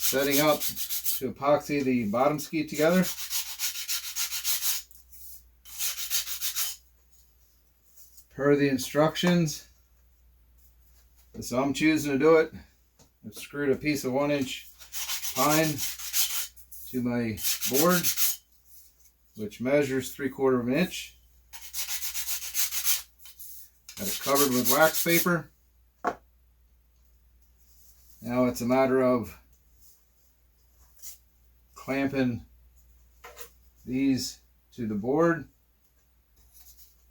Setting up to epoxy the bottom ski together. Per the instructions, so I'm choosing to do it. I've screwed a piece of 1-inch pine to my board, which measures 3/4 of an inch. Got it covered with wax paper. Now it's a matter of clamping these to the board,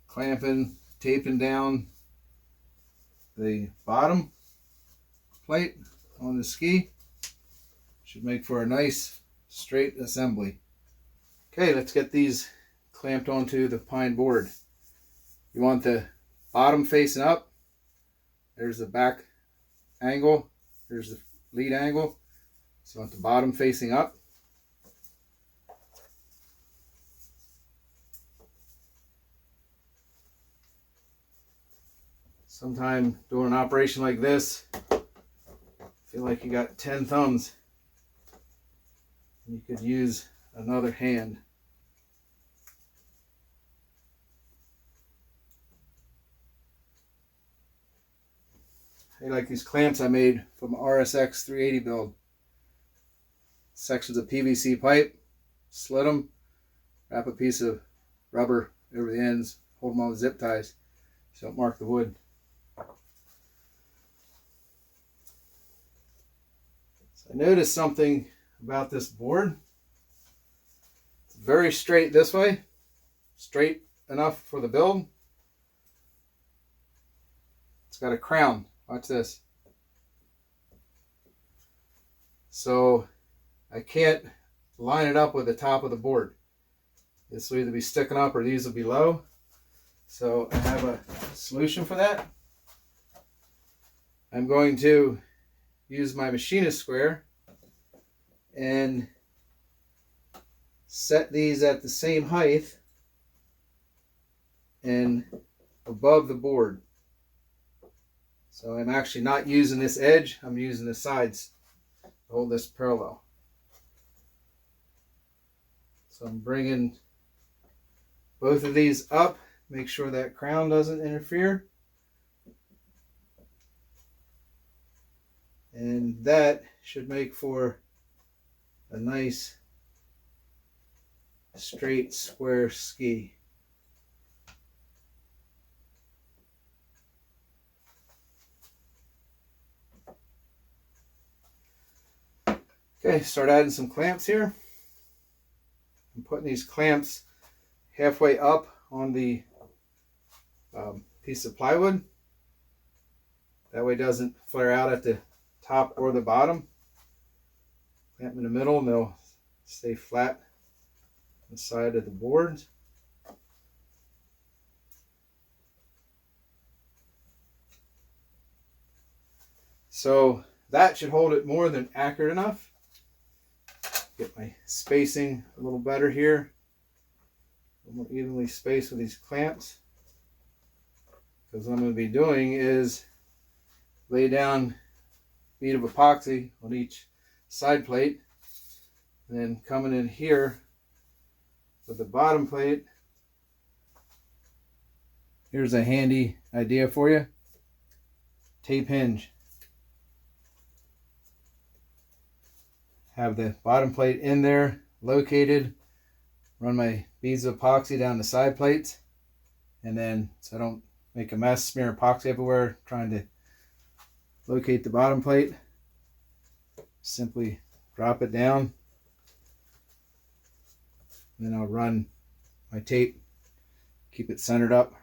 taping down the bottom plate on the ski. Should make for a nice straight assembly. Okay, let's get these clamped onto the pine board. You want the bottom facing up. There's the back angle. There's the lead angle. So you want the bottom facing up. Sometime doing an operation like this, feel like you got 10 thumbs. You could use another hand. I like these clamps I made from RSX 380 build. Sections of PVC pipe, slit them, wrap a piece of rubber over the ends, hold them on with zip ties so don't mark the wood. I noticed something about this board. It's very straight this way, straight enough for the build. It's got a crown. Watch this. So I can't line it up with the top of the board. This will either be sticking up or these will be low. So I have a solution for that. I'm going to use my machinist square and set these at the same height and above the board. So I'm actually not using this edge, I'm using the sides to hold this parallel. So I'm bringing both of these up, make sure that crown doesn't interfere. And that should make for a nice straight square ski. Okay, start adding some clamps here. I'm putting these clamps halfway up on the piece of plywood. That way it doesn't flare out at the top or the bottom. Clamp in the middle and they'll stay flat on the side of the board. So that should hold it more than accurate enough. Get my spacing a little better here. A little more evenly spaced with these clamps. Because what I'm going to be doing is lay down a bead of epoxy on each side plate. And then coming in here with the bottom plate. Here's a handy idea for you. Tape hinge. Have the bottom plate in there, located. Run my beads of epoxy down the side plates. And then, so I don't make a mess, smear epoxy everywhere, trying to locate the bottom plate. Simply drop it down. And then I'll run my tape, keep it centered up,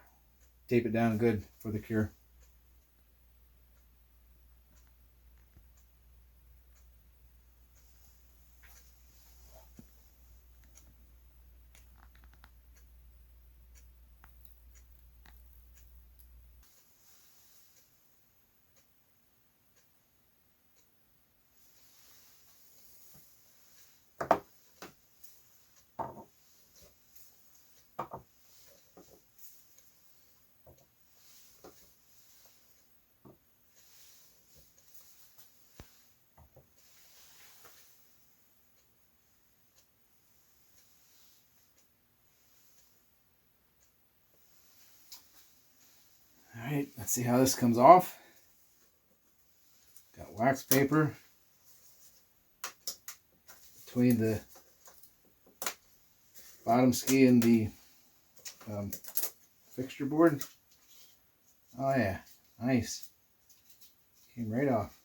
tape it down good for the cure. Let's see how this comes off. Got wax paper between the bottom ski and the fixture board. Oh yeah, nice. Came right off.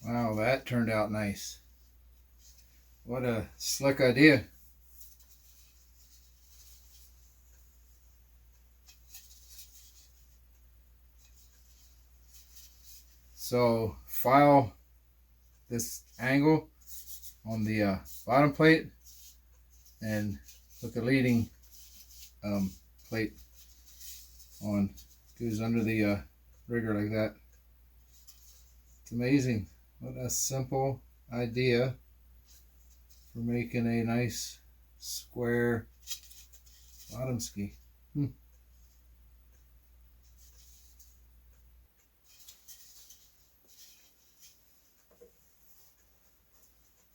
Wow, that turned out nice. What a slick idea. So file this angle on the bottom plate and put the leading plate on. Goes under the rigger like that. It's amazing. What a simple idea for making a nice square bottom ski. And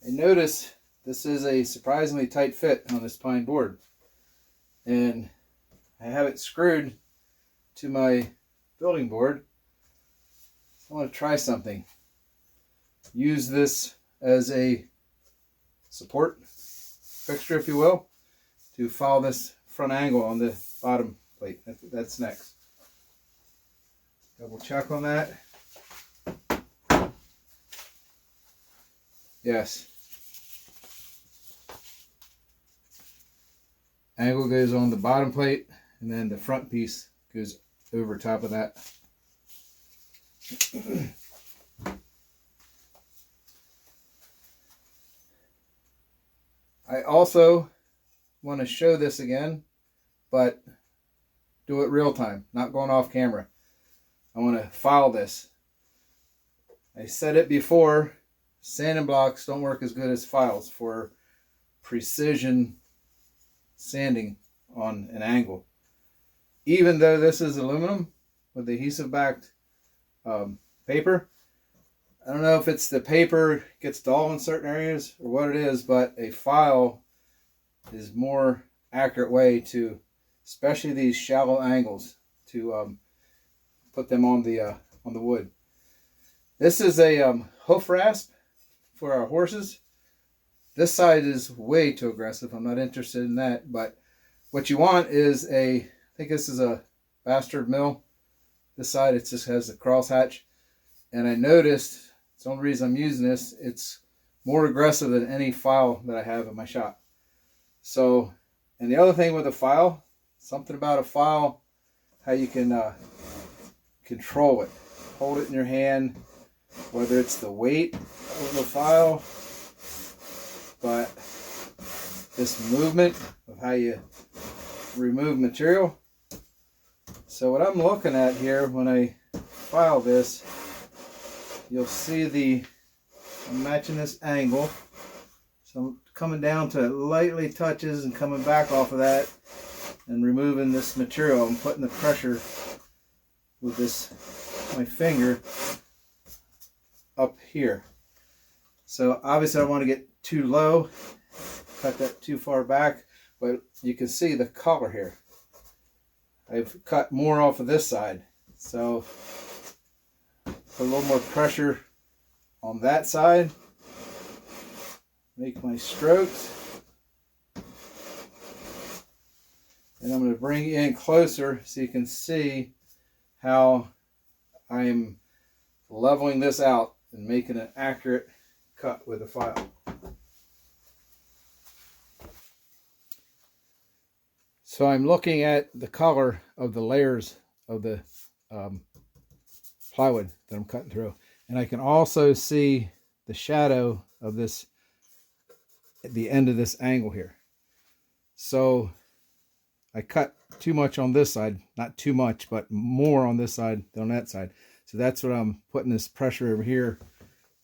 notice this is a surprisingly tight fit on this pine board. And I have it screwed to my building board. I want to try something. Use this as a support fixture, if you will, to follow this front angle on the bottom plate. That's next. Double check on that. Yes. Angle goes on the bottom plate, and then the front piece goes over top of that. I also want to show this again, but do it real time, not going off camera. I want to file this. I said it before, sanding blocks don't work as good as files for precision sanding on an angle. Even though this is aluminum with adhesive backed paper, I don't know if it's the paper gets dull in certain areas or what it is, but a file is more accurate way to, especially these shallow angles, to put them on the wood. This is a hoof rasp for our horses. This side is way too aggressive. I'm not interested in that. But what you want is I think this is a bastard mill. This side, it just has the cross hatch. And I noticed, it's the only reason I'm using this, it's more aggressive than any file that I have in my shop. So, and the other thing with a file, something about a file, how you can control it. Hold it in your hand, whether it's the weight of the file, but this movement of how you remove material. So what I'm looking at here when I file this, you'll see I'm matching this angle. So I'm coming down to it lightly touches and coming back off of that and removing this material. I'm putting the pressure with my finger up here. So obviously I don't want to get too low, cut that too far back, but you can see the color here. I've cut more off of this side. So put a little more pressure on that side. Make my strokes. And I'm going to bring you in closer so you can see how I'm leveling this out and making an accurate cut with the file. So I'm looking at the color of the layers of the plywood that I'm cutting through. And I can also see the shadow of this at the end of this angle here. So I cut too much on this side, not too much, but more on this side than on that side. So that's what I'm putting this pressure over here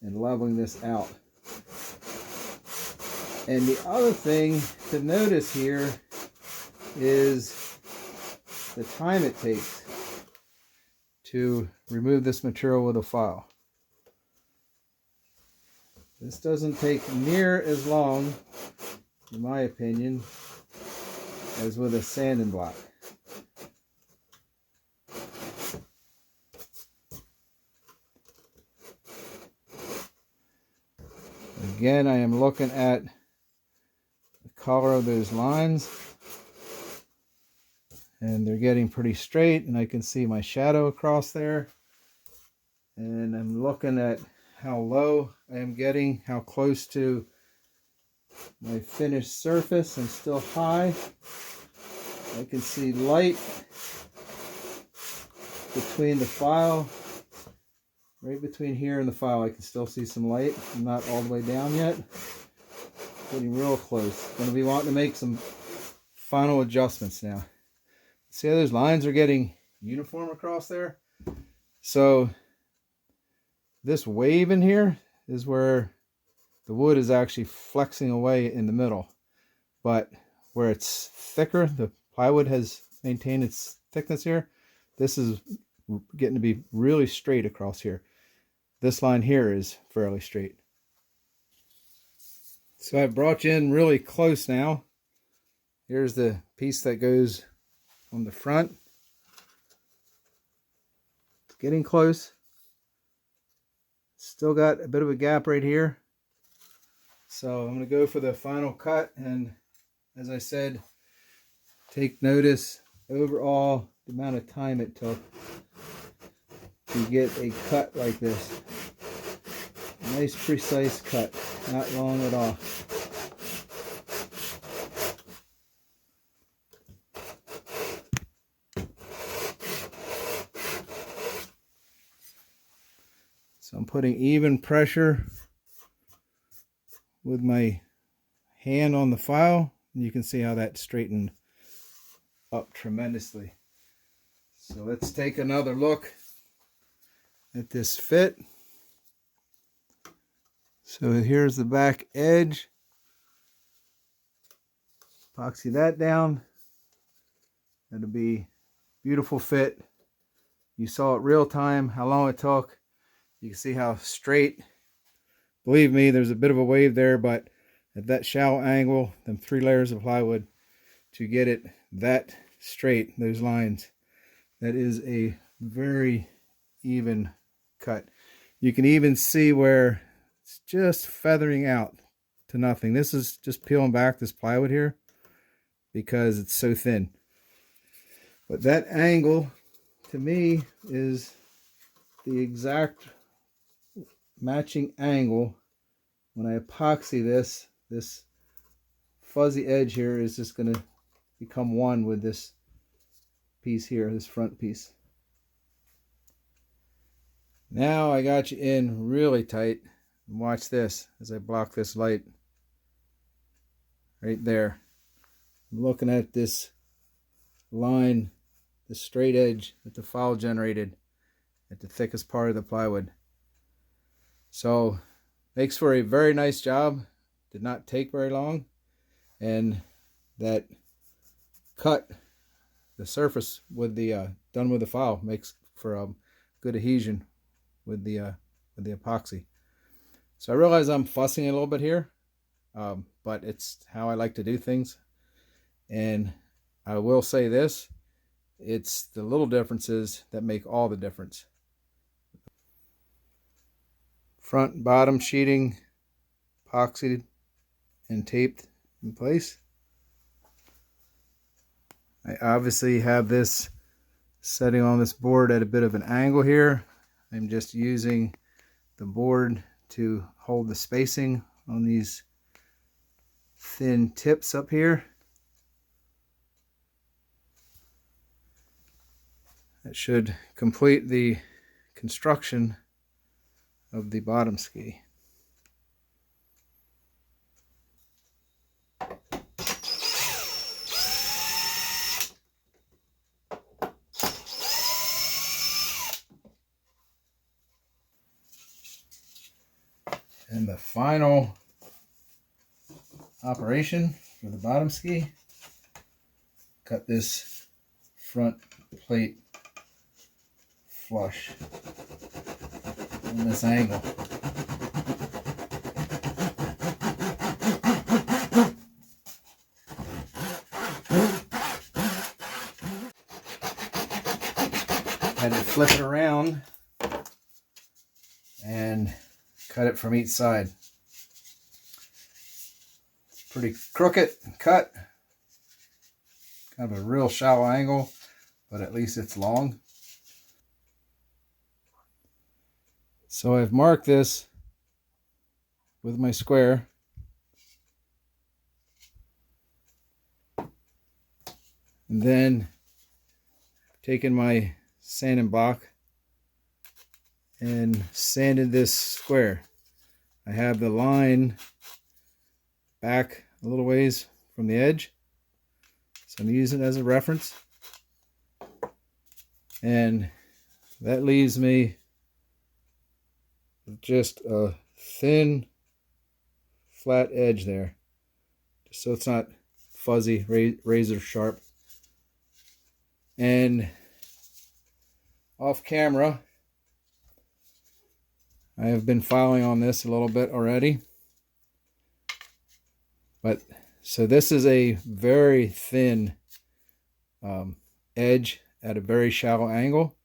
and leveling this out. And the other thing to notice here is the time it takes to remove this material with a file. This doesn't take near as long, in my opinion, as with a sanding block. Again, I am looking at the color of those lines, and they're getting pretty straight, and I can see my shadow across there. And I'm looking at how low I am getting, how close to my finished surface. I'm still high. I can see light between the file, right between here and the file. I can still see some light. I'm not all the way down yet. Getting real close. Going to be wanting to make some final adjustments now. See how those lines are getting uniform across there? So this wave in here is where the wood is actually flexing away in the middle. But where it's thicker, the plywood has maintained its thickness here. This is getting to be really straight across here. This line here is fairly straight. So I've brought you in really close now. Here's the piece that goes on the front. It's getting close. Still got a bit of a gap right here. So I'm going to go for the final cut, and as I said, take notice overall the amount of time it took to get a cut like this. Nice precise cut, not long at all. So I'm putting even pressure with my hand on the file, and you can see how that straightened up tremendously. So let's take another look at this fit. So here's the back edge. Epoxy that down. That'll be beautiful fit. You saw it real time, how long it took. You can see how straight. Believe me, there's a bit of a wave there, but at that shallow angle, them 3 layers of plywood, to get it that straight, those lines, that is a very even cut. You can even see where it's just feathering out to nothing. This is just peeling back this plywood here because it's so thin. But that angle, to me, is the exact matching angle. When I epoxy this, this fuzzy edge here is just going to become one with this piece here, this front piece. Now I got you in really tight. Watch this as I block this light right there. I'm looking at this line, the straight edge that the file generated at the thickest part of the plywood. So makes for a very nice job. Did not take very long, and that cut the surface with the done with the file makes for a good adhesion with the epoxy. So I realize I'm fussing a little bit here, but it's how I like to do things. And I will say this, it's the little differences that make all the difference. Front and bottom sheeting epoxied and taped in place. I obviously have this setting on this board at a bit of an angle here. I'm just using the board to hold the spacing on these thin tips up here. That should complete the construction of the bottom ski. And the final operation for the bottom ski, cut this front plate flush in this angle. Had to flip it around and cut it from each side. It's pretty crooked cut, kind of a real shallow angle, but at least it's long. So I've marked this with my square. And then taken my sanding block and sanded this square. I have the line back a little ways from the edge, so I'm using it as a reference. And that leaves me with just a thin flat edge there, just so it's not fuzzy, razor sharp. And off camera, I have been filing on this a little bit already. But so this is a very thin edge at a very shallow angle.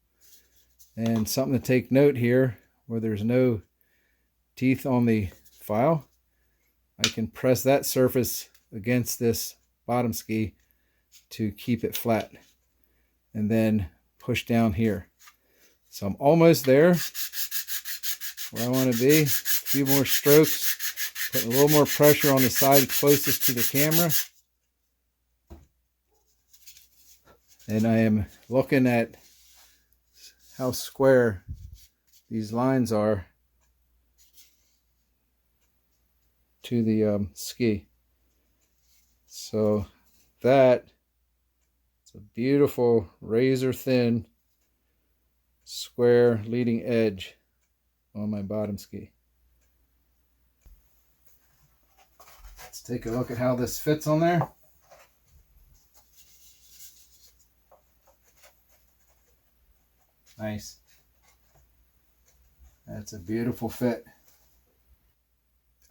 And something to take note here, where there's no teeth on the file, I can press that surface against this bottom ski to keep it flat, and then push down here. So I'm almost there where I want to be. A few more strokes, putting a little more pressure on the side closest to the camera. And I am looking at how square these lines are to the ski. So that is a beautiful razor thin square leading edge on my bottom ski. Let's take a look at how this fits on there. Nice. That's a beautiful fit.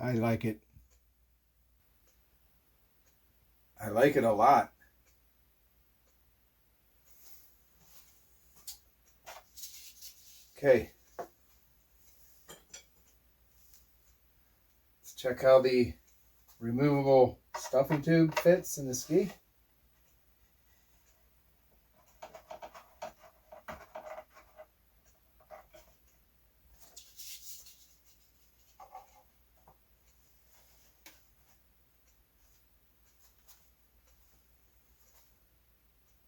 I like it. I like it a lot. Okay. Let's check how the removable stuffing tube fits in the ski.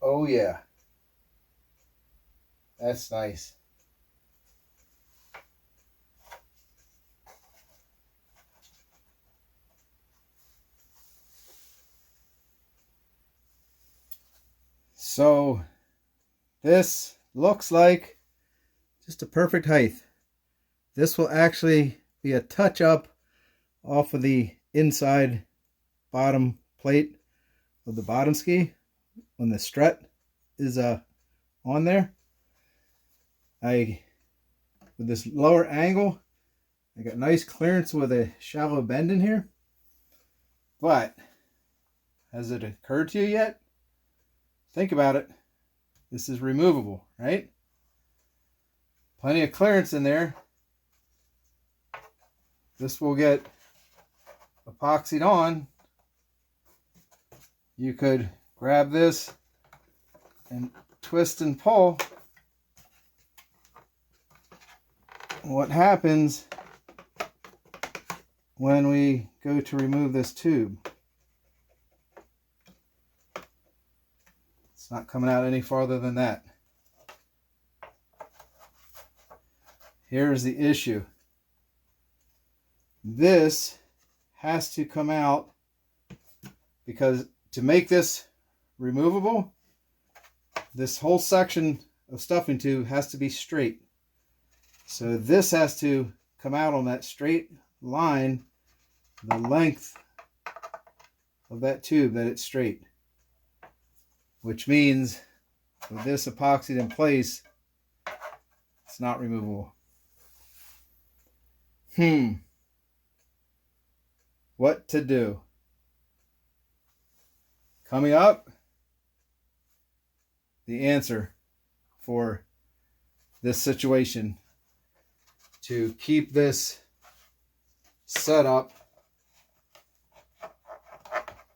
Oh yeah. That's nice. So this looks like just a perfect height. This will actually be a touch up off of the inside bottom plate of the bottom ski when the strut is on there. With this lower angle, I got nice clearance with a shallow bend in here. But has it occurred to you yet? Think about it. This is removable, right? Plenty of clearance in there. This will get epoxied on. You could grab this and twist and pull. What happens when we go to remove this tube? It's not coming out any farther than that. Here's the issue. This has to come out, because to make this removable, this whole section of stuffing tube has to be straight. So this has to come out on that straight line the length of that tube, that it's straight. Which means with this epoxied in place, it's not removable. What to do? Coming up, the answer for this situation to keep this set up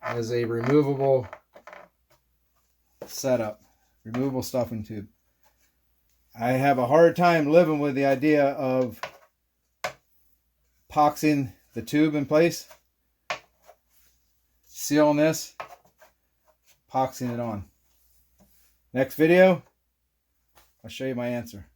as a removable setup, removable stuffing tube. I have a hard time living with the idea of epoxying the tube in place, sealing this, epoxying it on. Next video, I'll show you my answer.